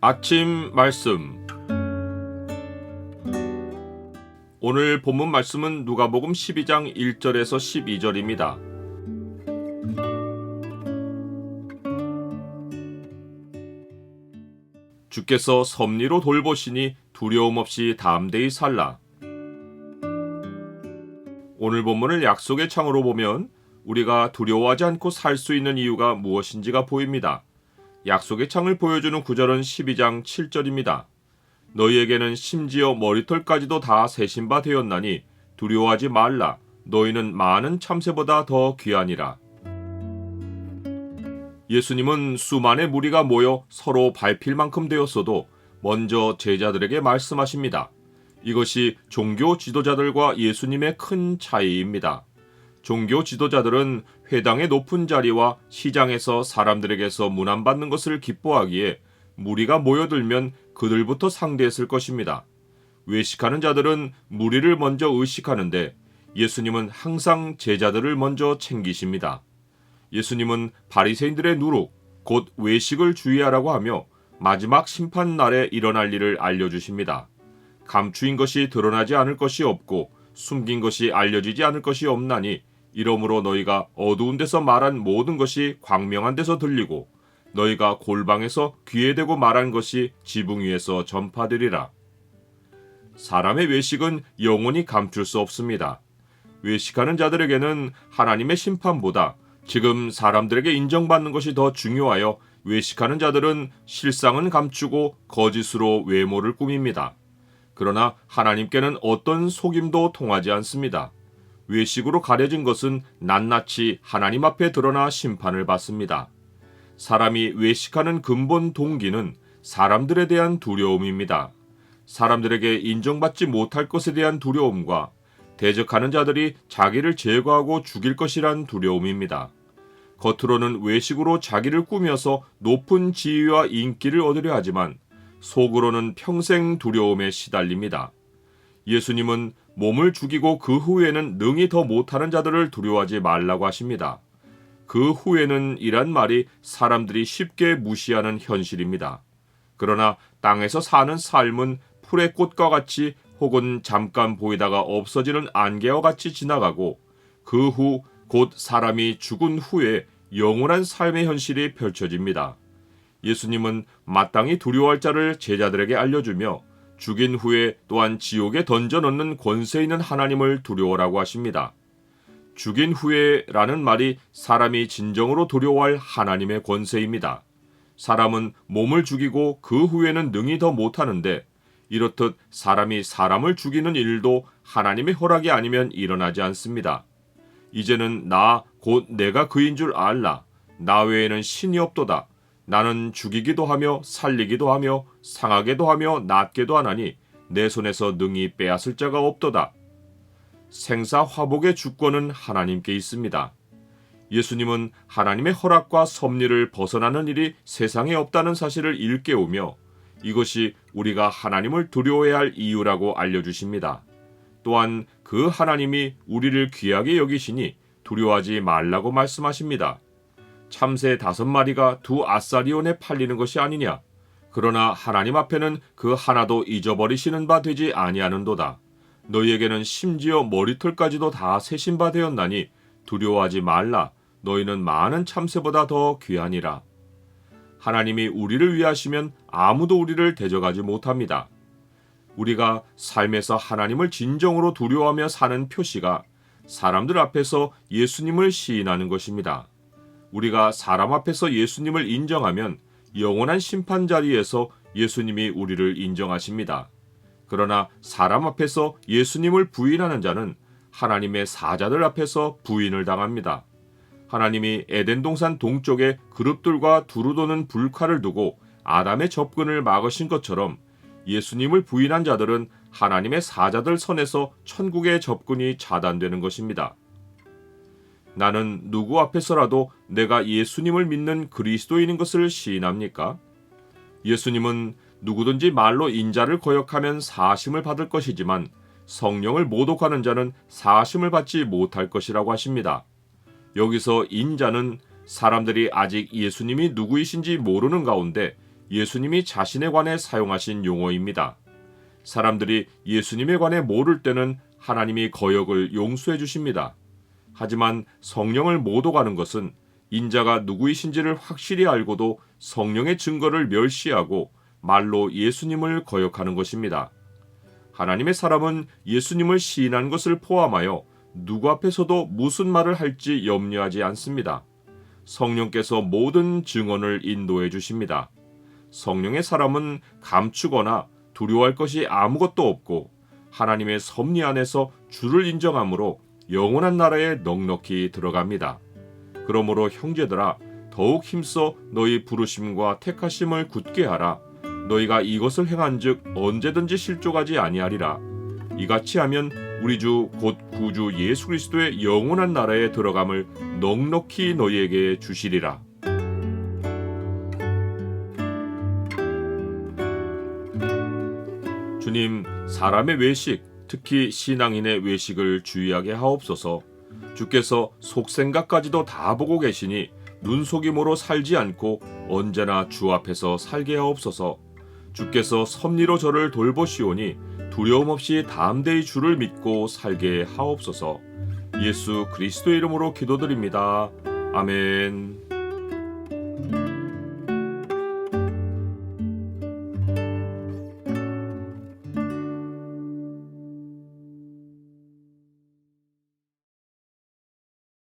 아침 말씀. 오늘 본문 말씀은 누가복음 12장 1절에서 12절입니다. 주께서 섭리로 돌보시니 두려움 없이 담대히 살라. 오늘 본문을 약속의 창으로 보면 우리가 두려워하지 않고 살 수 있는 이유가 무엇인지가 보입니다. 약속의 창을 보여주는 구절은 12장 7절입니다. 너희에게는 심지어 머리털까지도 다 세신 바 되었나니 두려워하지 말라. 너희는 많은 참새보다 더 귀하니라. 예수님은 수만의 무리가 모여 서로 밟힐 만큼 되었어도 먼저 제자들에게 말씀하십니다. 이것이 종교 지도자들과 예수님의 큰 차이입니다. 종교 지도자들은 회당의 높은 자리와 시장에서 사람들에게서 문안받는 것을 기뻐하기에 무리가 모여들면 그들부터 상대했을 것입니다. 외식하는 자들은 무리를 먼저 의식하는데 예수님은 항상 제자들을 먼저 챙기십니다. 예수님은 바리새인들의 누룩, 곧 외식을 주의하라고 하며 마지막 심판 날에 일어날 일을 알려주십니다. 감추인 것이 드러나지 않을 것이 없고 숨긴 것이 알려지지 않을 것이 없나니 이러므로 너희가 어두운 데서 말한 모든 것이 광명한 데서 들리고 너희가 골방에서 귀에 대고 말한 것이 지붕 위에서 전파되리라. 사람의 외식은 영원히 감출 수 없습니다. 외식하는 자들에게는 하나님의 심판보다 지금 사람들에게 인정받는 것이 더 중요하여 외식하는 자들은 실상은 감추고 거짓으로 외모를 꾸밉니다. 그러나 하나님께는 어떤 속임도 통하지 않습니다. 외식으로 가려진 것은 낱낱이 하나님 앞에 드러나 심판을 받습니다. 사람이 외식하는 근본 동기는 사람들에 대한 두려움입니다. 사람들에게 인정받지 못할 것에 대한 두려움과 대적하는 자들이 자기를 제거하고 죽일 것이란 두려움입니다. 겉으로는 외식으로 자기를 꾸며서 높은 지위와 인기를 얻으려 하지만 속으로는 평생 두려움에 시달립니다. 예수님은 몸을 죽이고 그 후에는 능히 더 못하는 자들을 두려워하지 말라고 하십니다. 그 후에는 이란 말이 사람들이 쉽게 무시하는 현실입니다. 그러나 땅에서 사는 삶은 풀의 꽃과 같이 혹은 잠깐 보이다가 없어지는 안개와 같이 지나가고 그 후 곧 사람이 죽은 후에 영원한 삶의 현실이 펼쳐집니다. 예수님은 마땅히 두려워할 자를 제자들에게 알려주며 죽인 후에 또한 지옥에 던져넣는 권세 있는 하나님을 두려워라고 하십니다. 죽인 후에라는 말이 사람이 진정으로 두려워할 하나님의 권세입니다. 사람은 몸을 죽이고 그 후에는 능히 더 못하는데 이렇듯 사람이 사람을 죽이는 일도 하나님의 허락이 아니면 일어나지 않습니다. 이제는 나 곧 내가 그인 줄 알라. 나 외에는 신이 없도다. 나는 죽이기도 하며 살리기도 하며 상하게도 하며 낫게도 하나니 내 손에서 능히 빼앗을 자가 없도다. 생사화복의 주권은 하나님께 있습니다. 예수님은 하나님의 허락과 섭리를 벗어나는 일이 세상에 없다는 사실을 일깨우며 이것이 우리가 하나님을 두려워해야 할 이유라고 알려주십니다. 또한 그 하나님이 우리를 귀하게 여기시니 두려워하지 말라고 말씀하십니다. 참새 5마리가 두 아사리온에 팔리는 것이 아니냐. 그러나 하나님 앞에는 그 하나도 잊어버리시는 바 되지 아니하는도다. 너희에게는 심지어 머리털까지도 다 세신 바 되었나니 두려워하지 말라. 너희는 많은 참새보다 더 귀하니라. 하나님이 우리를 위하시면 아무도 우리를 대적하지 못합니다. 우리가 삶에서 하나님을 진정으로 두려워하며 사는 표시가 사람들 앞에서 예수님을 시인하는 것입니다. 우리가 사람 앞에서 예수님을 인정하면 영원한 심판 자리에서 예수님이 우리를 인정하십니다. 그러나 사람 앞에서 예수님을 부인하는 자는 하나님의 사자들 앞에서 부인을 당합니다. 하나님이 에덴 동산 동쪽에 그룹들과 두루 도는 불칼을 두고 아담의 접근을 막으신 것처럼 예수님을 부인한 자들은 하나님의 사자들 선에서 천국의 접근이 차단되는 것입니다. 나는 누구 앞에서라도 내가 예수님을 믿는 그리스도인인 것을 시인합니까? 예수님은 누구든지 말로 인자를 거역하면 사하심을 받을 것이지만 성령을 모독하는 자는 사하심을 받지 못할 것이라고 하십니다. 여기서 인자는 사람들이 아직 예수님이 누구이신지 모르는 가운데 예수님이 자신에 관해 사용하신 용어입니다. 사람들이 예수님에 관해 모를 때는 하나님이 거역을 용서해 주십니다. 하지만 성령을 못 오가는 것은 인자가 누구이신지를 확실히 알고도 성령의 증거를 멸시하고 말로 예수님을 거역하는 것입니다. 하나님의 사람은 예수님을 시인한 것을 포함하여 누구 앞에서도 무슨 말을 할지 염려하지 않습니다. 성령께서 모든 증언을 인도해 주십니다. 성령의 사람은 감추거나 두려워할 것이 아무것도 없고 하나님의 섭리 안에서 주를 인정함으로 영원한 나라에 넉넉히 들어갑니다. 그러므로 형제들아, 더욱 힘써 너희 부르심과 택하심을 굳게 하라. 너희가 이것을 행한즉 언제든지 실족하지 아니하리라. 이같이 하면 우리 주 곧 구주 예수 그리스도의 영원한 나라에 들어감을 넉넉히 너희에게 주시리라. 주님, 사람의 외식, 특히 신앙인의 외식을 주의하게 하옵소서. 주께서 속생각까지도 다 보고 계시니 눈속임으로 살지 않고 언제나 주 앞에서 살게 하옵소서. 주께서 섭리로 저를 돌보시오니 두려움 없이 담대히 주를 믿고 살게 하옵소서. 예수 그리스도의 이름으로 기도드립니다. 아멘.